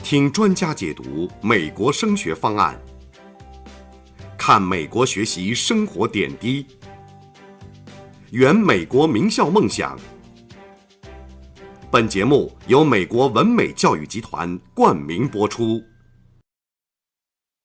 听专家解读美国升学方案，看美国学习生活点滴，圆美国名校梦想。本节目由美国文美教育集团冠名播出。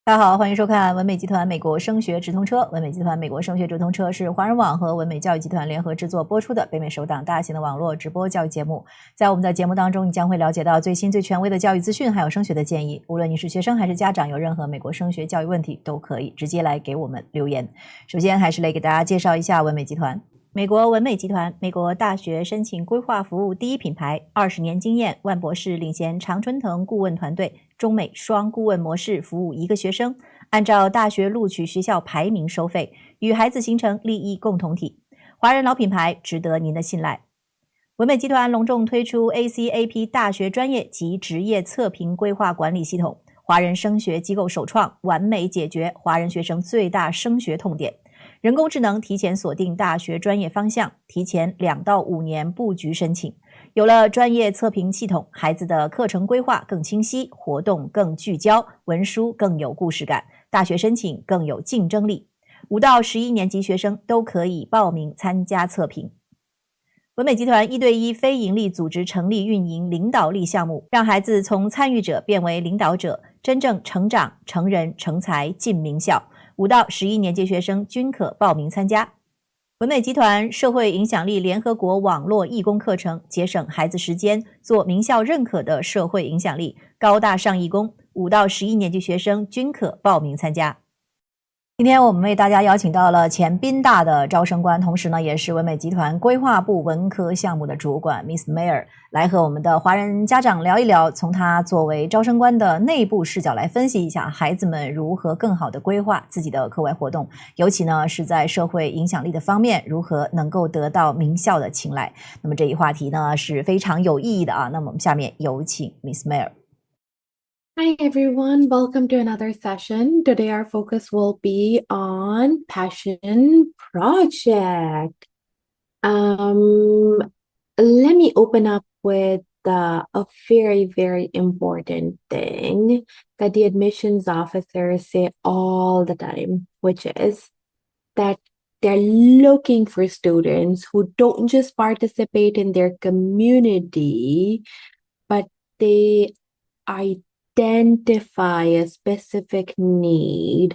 大家好，欢迎收看文美集团美国升学直通车。文美集团美国升学直通车是华人网和文美教育集团联合制作播出的北美首档大型的网络直播教育节目。在我们的节目当中，你将会了解到最新最权威的教育资讯，还有升学的建议。无论你是学生还是家长，有任何美国升学教育问题，都可以直接来给我们留言。首先还是来给大家介绍一下文美集团。美国文美集团，美国大学申请规划服务第一品牌，20年经验，万博士领衔常春藤顾问团队，中美双顾问模式服务一个学生，按照大学录取学校排名收费，与孩子形成利益共同体。华人老品牌，值得您的信赖。文美集团隆重推出 ACAP 大学专业及职业测评规划管理系统，华人升学机构首创，完美解决华人学生最大升学痛点。人工智能提前锁定大学专业方向，提前2到5年布局申请。有了专业测评系统，孩子的课程规划更清晰，活动更聚焦，文书更有故事感，大学申请更有竞争力。5到11年级学生都可以报名参加测评。文美集团1对1非营利组织成立运营领导力项目，让孩子从参与者变为领导者，真正成长、成人、成才进名校。5到11年级学生均可报名参加。文美集团社会影响力联合国网络义工课程，节省孩子时间，做名校认可的社会影响力，高大上义工。5到11年级学生均可报名参加。今天我们为大家邀请到了前宾大的招生官，同时呢也是文美集团规划部文科项目的主管 Miss Mehr， 来和我们的华人家长聊一聊，从他作为招生官的内部视角来分析一下孩子们如何更好的规划自己的课外活动，尤其呢是在社会影响力的方面如何能够得到名校的青睐。那么这一话题呢是非常有意义的啊。那么我们下面有请 Miss Mehr。Hi everyone, welcome to another session. Today our focus will be on passion project. Let me open up with a very, very important thing that the admissions officers say all the time, which is that they're looking for students who don't just participate in their community, but they identify a specific need,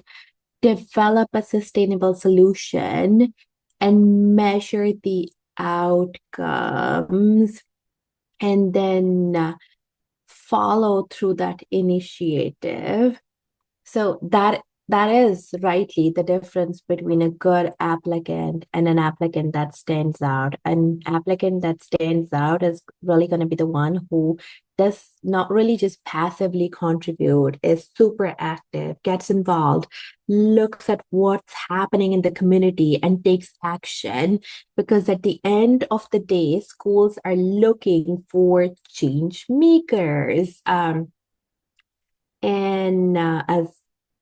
develop a sustainable solution, and measure the outcomes, and then follow through that initiative. So that is rightly the difference between a good applicant and an applicant that stands out. An applicant that stands out is really going to be the one who does not really just passively contribute, is super active, gets involved, looks at what's happening in the community and takes action, because at the end of the day, schools are looking for change makers. As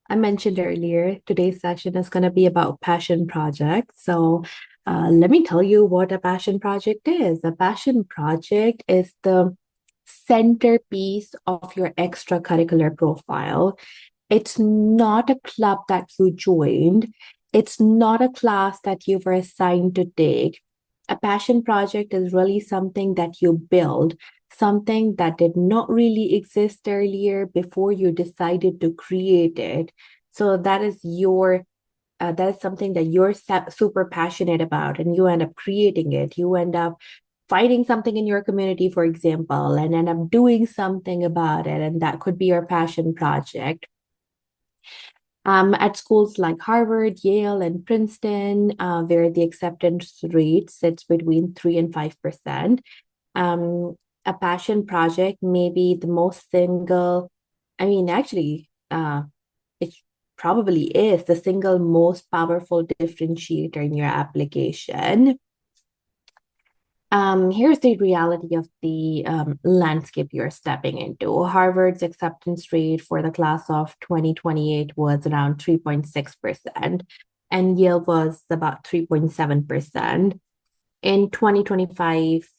I mentioned earlier, today's session is going to be about passion projects. So let me tell you what a passion project is. A passion project is the centerpiece of your extracurricular profile. It's not a club that you joined. It's not a class that you were assigned to take. A passion project is really something that you build, something that did not really exist earlier before you decided to create it. So that is something that you're super passionate about, and you end up creating it. You end up finding something in your community, for example, and end up doing something about it, and that could be your passion project. At schools like Harvard, Yale, and Princeton, where the acceptance rate sits between 3 and 5%, a passion project may be the most it probably is the single most powerful differentiator in your application. Here's the reality of the landscape you're stepping into. Harvard's acceptance rate for the class of 2028 was around 3.6%, and Yale was about 3.7%. In 2025,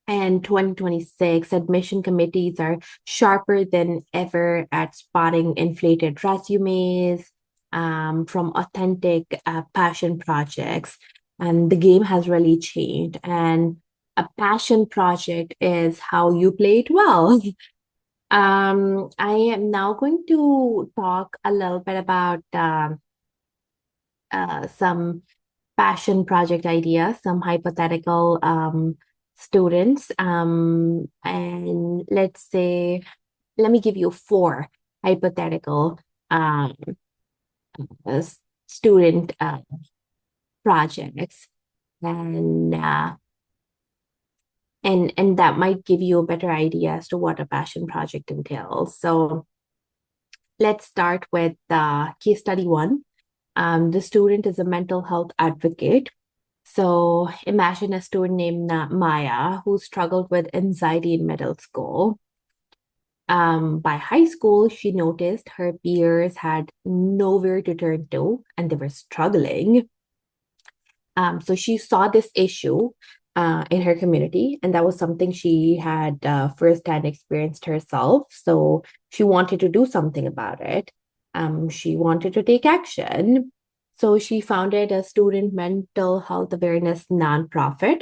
And 2026 admission committees are sharper than ever at spotting inflated resumes from authentic passion projects. And the game has really changed. And a passion project is how you play it well. I am now going to talk a little bit about some passion project ideas, some hypothetical students. And let's say, let me give you 4 hypothetical student projects. And that might give you a better idea as to what a passion project entails. So let's start with case study 1. The student is a mental health advocate. So imagine a student named Maya who struggled with anxiety in middle school. By high school, she noticed her peers had nowhere to turn to and they were struggling. So she saw this issue in her community, and that was something she had firsthand experienced herself. So she wanted to do something about it. She wanted to take action. So she founded a student mental health awareness nonprofit.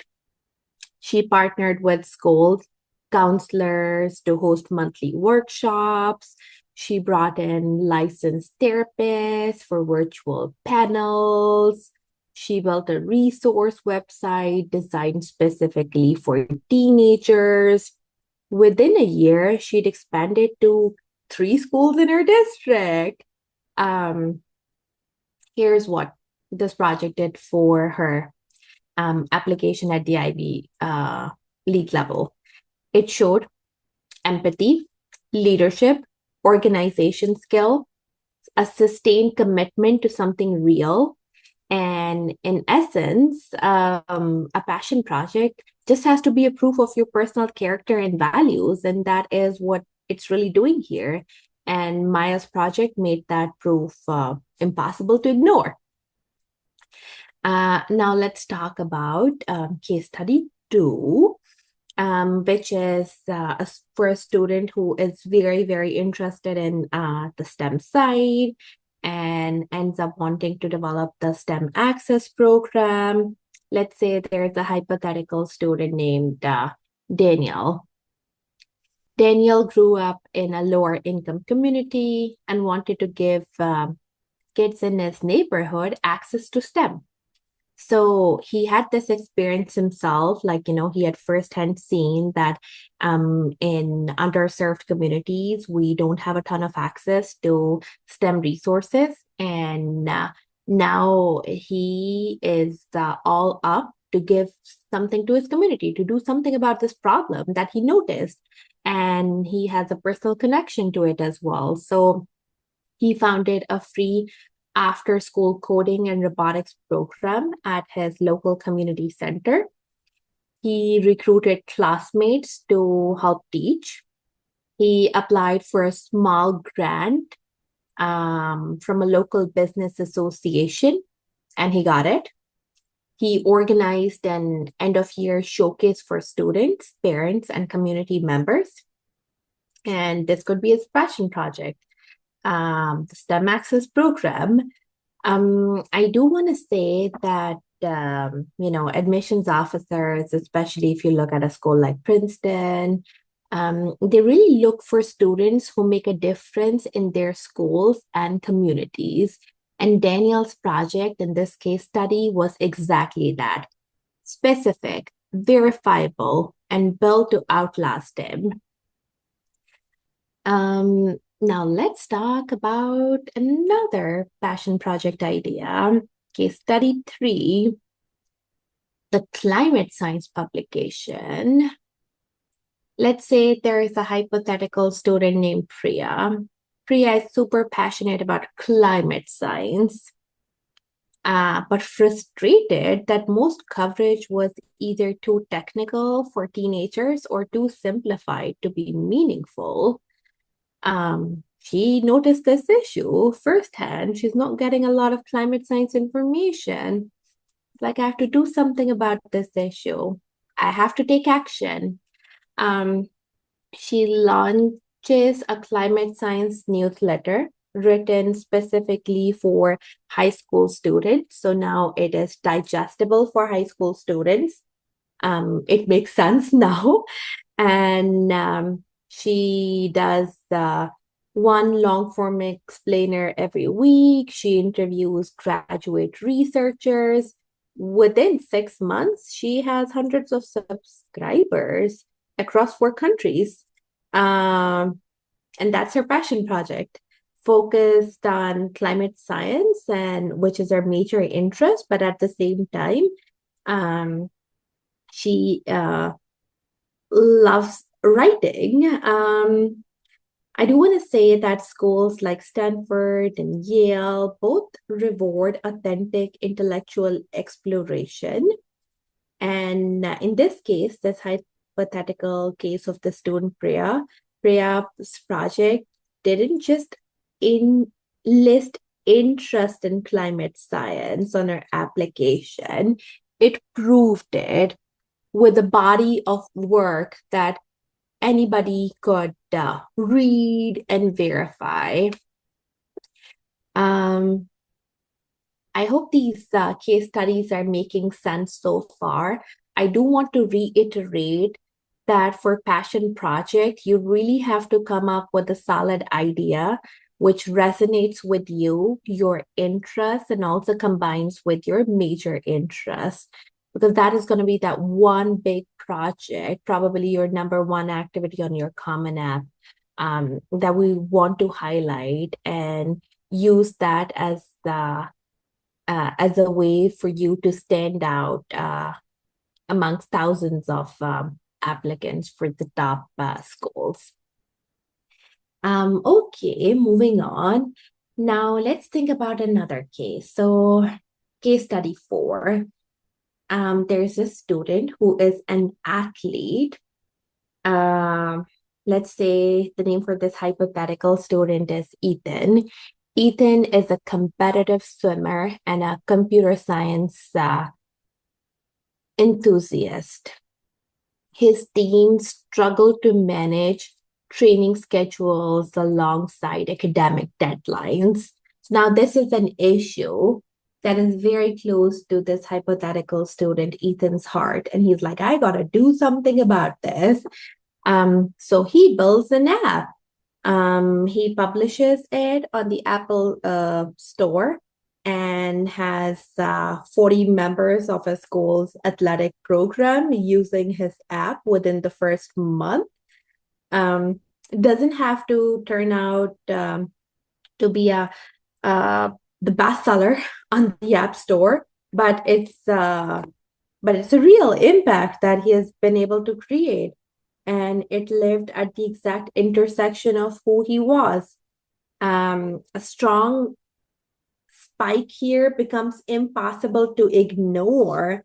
She partnered with schools, counselors to host monthly workshops. She brought in licensed therapists for virtual panels. She built a resource website designed specifically for teenagers. Within a year, she'd expanded to 3 schools in her district. Here's what this project did for her application at the Ivy League level. It showed empathy, leadership, organization skill, a sustained commitment to something real. And in essence, a passion project just has to be a proof of your personal character and values. And that is what it's really doing here. And Maya's project made that proof impossible to ignore. Now let's talk about case study 2, which is for a student who is very, very interested in the STEM side and ends up wanting to develop the STEM Access program. Let's say there's a hypothetical student named Daniel. Daniel grew up in a lower income community and wanted to give kids in his neighborhood access to STEM. So he had this experience himself, like, he had firsthand seen that in underserved communities, we don't have a ton of access to STEM resources. And now he is all up to give something to his community, to do something about this problem that he noticed. And he has a personal connection to it as well. So he founded a free after-school coding and robotics program at his local community center. He recruited classmates to help teach. He applied for a small grant from a local business association, and he got it. He organized an end-of-year showcase for students, parents, and community members. And this could be his passion project. The STEM Access program. I do want to say that, admissions officers, especially if you look at a school like Princeton, they really look for students who make a difference in their schools and communities. And Daniel's project in this case study was exactly that: specific, verifiable, and built to outlast him. Now let's talk about another passion project idea. Case study 3, the climate science publication. Let's say there is a hypothetical student named Priya. Priya is super passionate about climate science, but frustrated that most coverage was either too technical for teenagers or too simplified to be meaningful. She noticed this issue firsthand. She's not getting a lot of climate science information. Like, I have to do something about this issue. I have to take action. She launches a climate science newsletter written specifically for high school students. So now it is digestible for high school students. It makes sense now. And she does one long form explainer every week. She interviews graduate researchers. Within 6 months, she has hundreds of subscribers across 4 countries. And that's her passion project, focused on climate science, and which is her major interest. But at the same time, she loves writing. I do want to say that schools like Stanford and Yale both reward authentic intellectual exploration. And in this case, this hypothetical case of the student Priya's project didn't just enlist interest in climate science on her application. It proved it with a body of work that anybody could read and verify. I hope these case studies are making sense so far. I do want to reiterate that for passion project, you really have to come up with a solid idea which resonates with you, your interests, and also combines with your major interests, because that is going to be that one big project, probably your number one activity on your Common App, that we want to highlight and use that as a way for you to stand out amongst thousands of applicants for the top schools. Okay, moving on. Now let's think about another case. So case study 4. There's a student who is an athlete. Let's say the name for this hypothetical student is Ethan. Ethan is a competitive swimmer and a computer science enthusiast. His team struggled to manage training schedules alongside academic deadlines. Now, this is an issue that is very close to this hypothetical student, Ethan's heart. And he's like, I got to do something about this. So he builds an app. He publishes it on the Apple Store and has 40 members of a school's athletic program using his app within the first month. It doesn't have to turn out to be the bestseller on the App Store, but it's a real impact that he has been able to create, and it lived at the exact intersection of who he was. A strong spike here becomes impossible to ignore,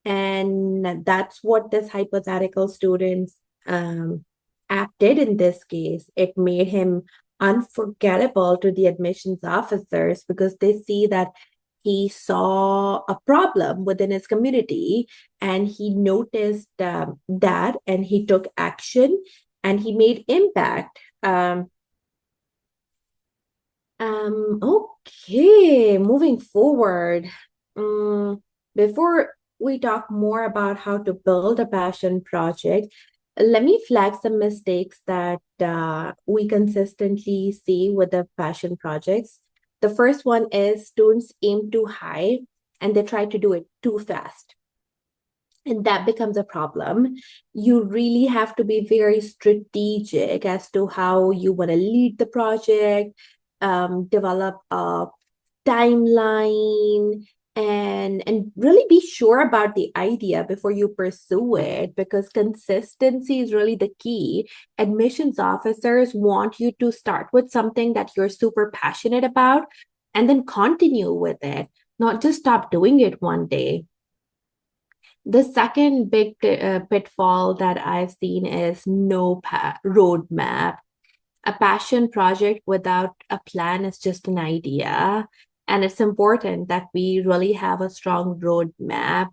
and that's what this hypothetical student's app did in this case. It made him unforgettable to the admissions officers because they see that he saw a problem within his community, and he noticed that, and he took action, and he made impact. Okay, moving forward. Before we talk more about how to build a passion project, let me flag some mistakes that we consistently see with the passion projects. The first one is students aim too high and they try to do it too fast. And that becomes a problem. You really have to be very strategic as to how you want to lead the project, develop a timeline, and really be sure about the idea before you pursue it, because consistency is really the key. Admissions officers want you to start with something that you're super passionate about and then continue with it, not just stop doing it one day. The second big pitfall that I've seen is no roadmap. A passion project without a plan is just an idea. And it's important that we really have a strong roadmap.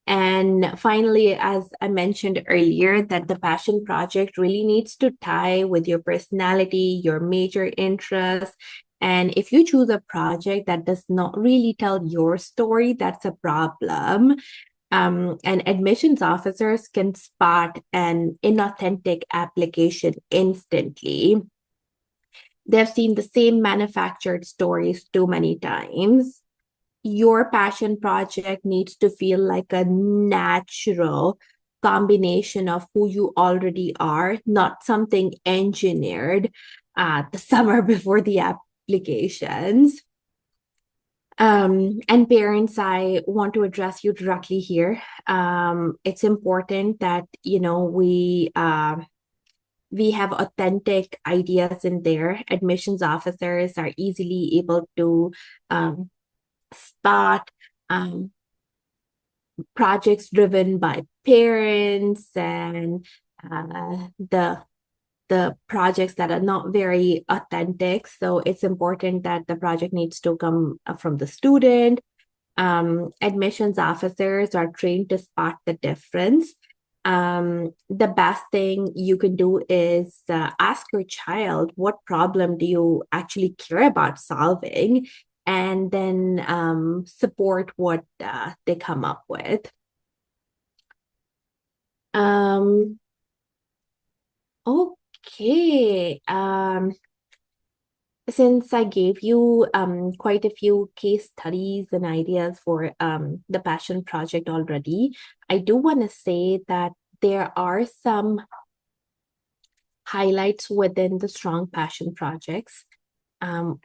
And finally, as I mentioned earlier, that the passion project really needs to tie with your personality, your major interests. And if you choose a project that does not really tell your story, that's a problem. And admissions officers can spot an inauthentic application instantly. They've seen the same manufactured stories too many times. Your passion project needs to feel like a natural combination of who you already are, not something engineered the summer before the applications. And parents, I want to address you directly here. It's important that, we have authentic ideas in there. Admissions officers are easily able to spot projects driven by parents and the projects that are not very authentic. So it's important that the project needs to come from the student. Admissions officers are trained to spot the difference. The best thing you can do is ask your child, what problem do you actually care about solving? And then support what they come up with. Okay. Since I gave you quite a few case studies and ideas for the passion project already, I do want to say that there are some highlights within the strong passion projects,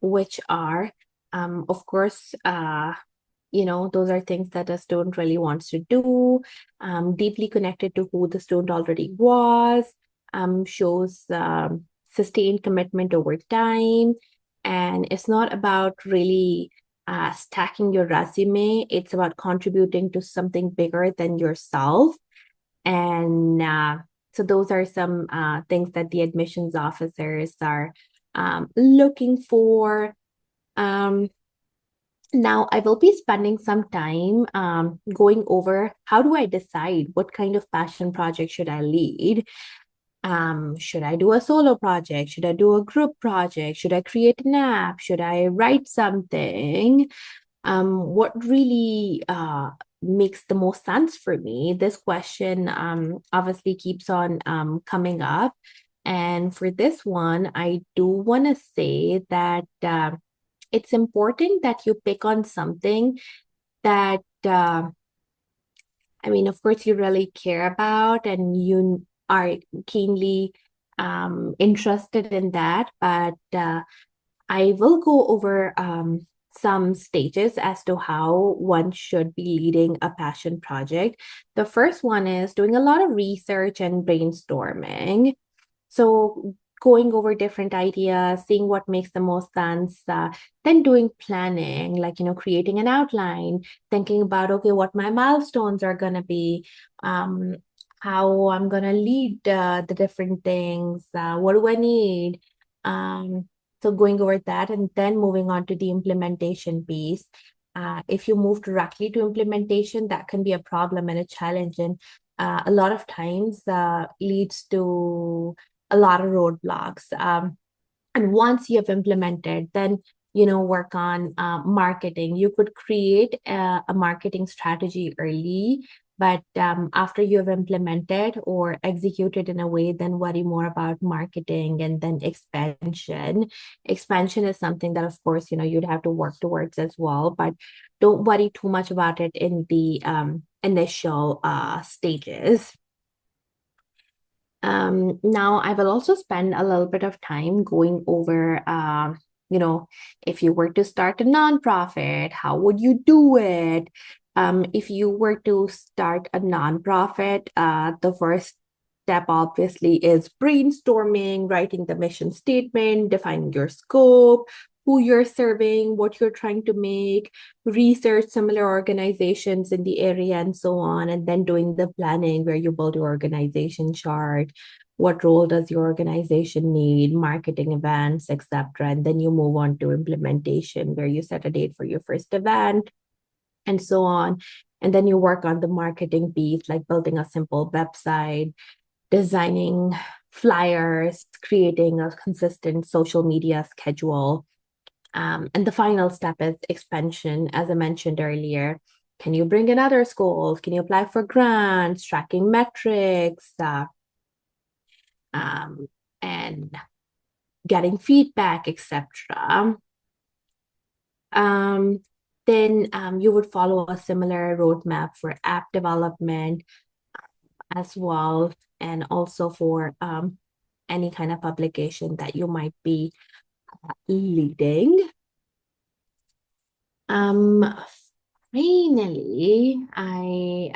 which are, of course, those are things that a student really wants to do, deeply connected to who the student already was, shows sustained commitment over time. And it's not about really stacking your resume. It's about contributing to something bigger than yourself. And so those are some things that the admissions officers are looking for. Now, I will be spending some time going over how do I decide what kind of passion project should I lead? Should I do a solo project? Should I do a group project? Should I create an app? Should I write something? What really makes the most sense for me? This question obviously keeps on coming up. And for this one, I do want to say that it's important that you pick on something that, of course, you really care about and you are keenly interested in that. But I will go over some stages as to how one should be leading a passion project. The first one is doing a lot of research and brainstorming. So going over different ideas, seeing what makes the most sense, then doing planning, like, creating an outline, thinking about, okay, what my milestones are going to be, how I'm going to lead the different things, what do I need? So going over that and then moving on to the implementation piece. If you move directly to implementation, that can be a problem and a challenge. And a lot of times leads to a lot of roadblocks. And once you have implemented, then, work on marketing. You could create a marketing strategy early, but after you have implemented or executed in a way, then worry more about marketing and then expansion. Expansion is something that, of course, you'd have to work towards as well, but don't worry too much about it in the initial stages. Now, I will also spend a little bit of time going over, if you were to start a nonprofit, how would you do it? If you were to start a nonprofit, the first step obviously is brainstorming, writing the mission statement, defining your scope, who you're serving, what you're trying to make, research similar organizations in the area and so on, and then doing the planning where you build your organization chart, what role does your organization need, marketing events, etc. And then you move on to implementation where you set a date for your first event, and so on. And then you work on the marketing piece, like building a simple website, designing flyers, creating a consistent social media schedule. And the final step is expansion, as I mentioned earlier. Can you bring in other schools? Can you apply for grants, tracking metrics, and getting feedback, etc. Then you would follow a similar roadmap for app development as well, and also for any kind of publication that you might be leading. Finally, I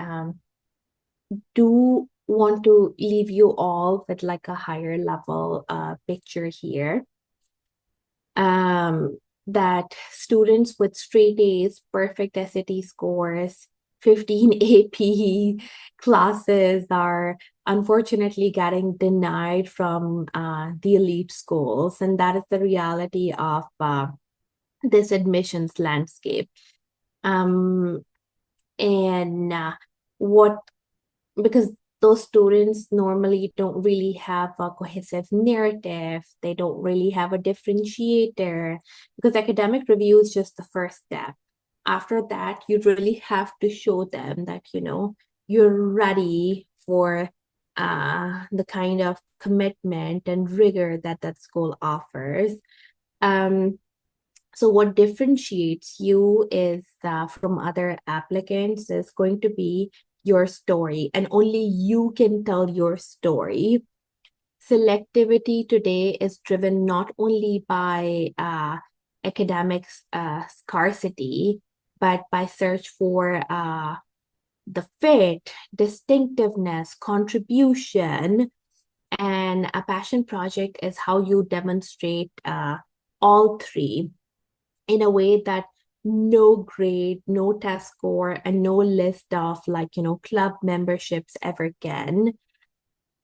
do want to leave you all with like a higher level picture here. That students with straight A's, perfect SAT scores, 15 AP classes are unfortunately getting denied from the elite schools. And that is the reality of this admissions landscape. Because those students normally don't really have a cohesive narrative. They don't really have a differentiator, because academic review is just the first step. After that, you really have to show them that, you're ready for the kind of commitment and rigor that school offers. So what differentiates you is from other applicants is going to be your story, and only you can tell your story. Selectivity today is driven not only by academic scarcity, but by search for the fit, distinctiveness, contribution, and a passion project is how you demonstrate all three in a way that no grade, no test score, and no list of club memberships ever can.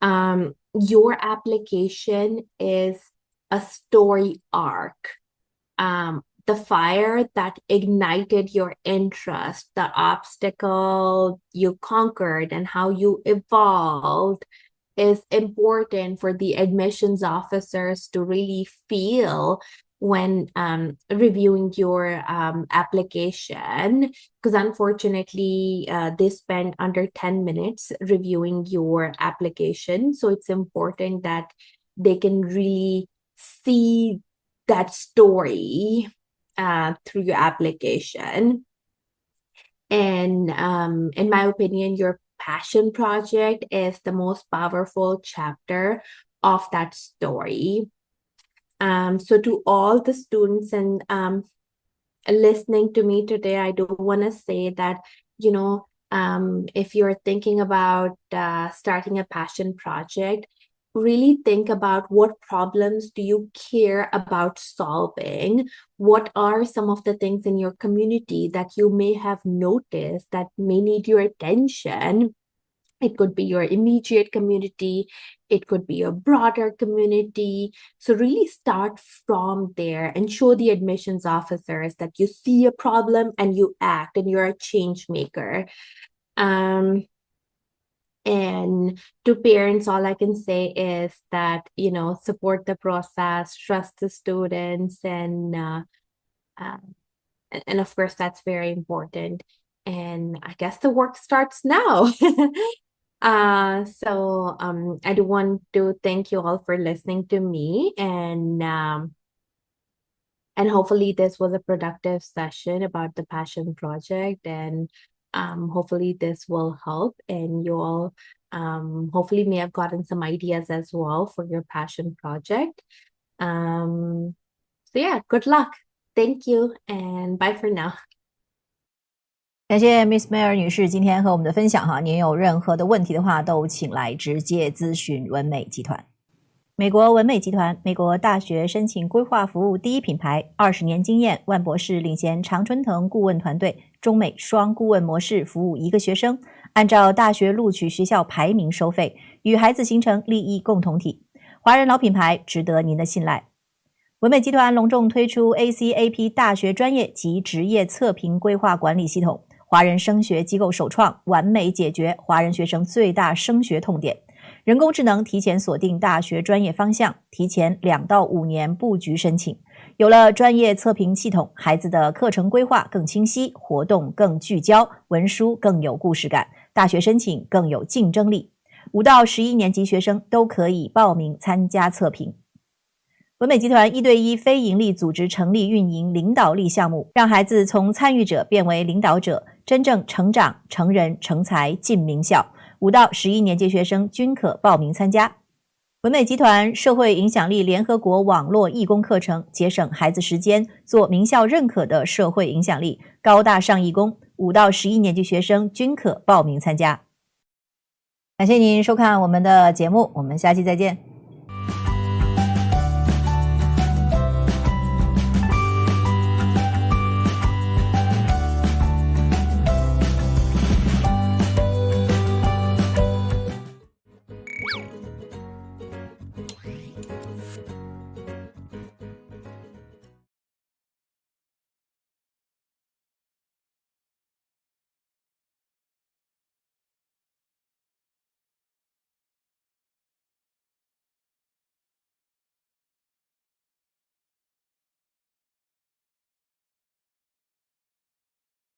Your application is a story arc. The fire that ignited your interest, the obstacle you conquered, and how you evolved is important for the admissions officers to really feel when reviewing your application, because unfortunately they spend under 10 minutes reviewing your application. So it's important that they can really see that story through your application. And in my opinion, your passion project is the most powerful chapter of that story. So to all the students and listening to me today, I do want to say that, if you're thinking about starting a passion project, really think about what problems do you care about solving? What are some of the things in your community that you may have noticed that may need your attention? It could be your immediate community. It could be a broader community. So really start from there and show the admissions officers that you see a problem and you act and you're a change maker. And to parents, all I can say is that, support the process, trust the students, and of course, that's very important. And I guess the work starts now. So I do want to thank you all for listening to me, and hopefully this was a productive session about the passion project, and hopefully this will help, and you all hopefully may have gotten some ideas as well for your passion project. So yeah, good luck. Thank you, and bye for now. 感谢 Miss Mehr 女士今天和我们的分享哈，您有任何的问题的话，都请来直接咨询文美集团。美国文美集团，美国大学申请规划服务第一品牌，20年经验，万博士领衔常春藤顾问团队，中美双顾问模式服务一个学生，按照大学录取学校排名收费，与孩子形成利益共同体。华人老品牌，值得您的信赖。文美集团隆重推出 ACAP 大学专业及职业测评规划管理系统，华人升学机构首创，完美解决华人学生最大升学痛点。人工智能提前锁定大学专业方向，提前2到5年布局申请。有了专业测评系统，孩子的课程规划更清晰，活动更聚焦，文书更有故事感，大学申请更有竞争力。5到11年级学生都可以报名参加测评。文美集团1对1非营利组织成立运营领导力项目，让孩子从参与者变为领导者，真正成长、成人、成才进名校。5到11年级学生均可报名参加。文美集团社会影响力联合国网络义工课程，节省孩子时间，做名校认可的社会影响力，高大上义工。5到11年级学生均可报名参加。感谢您收看我们的节目，我们下期再见。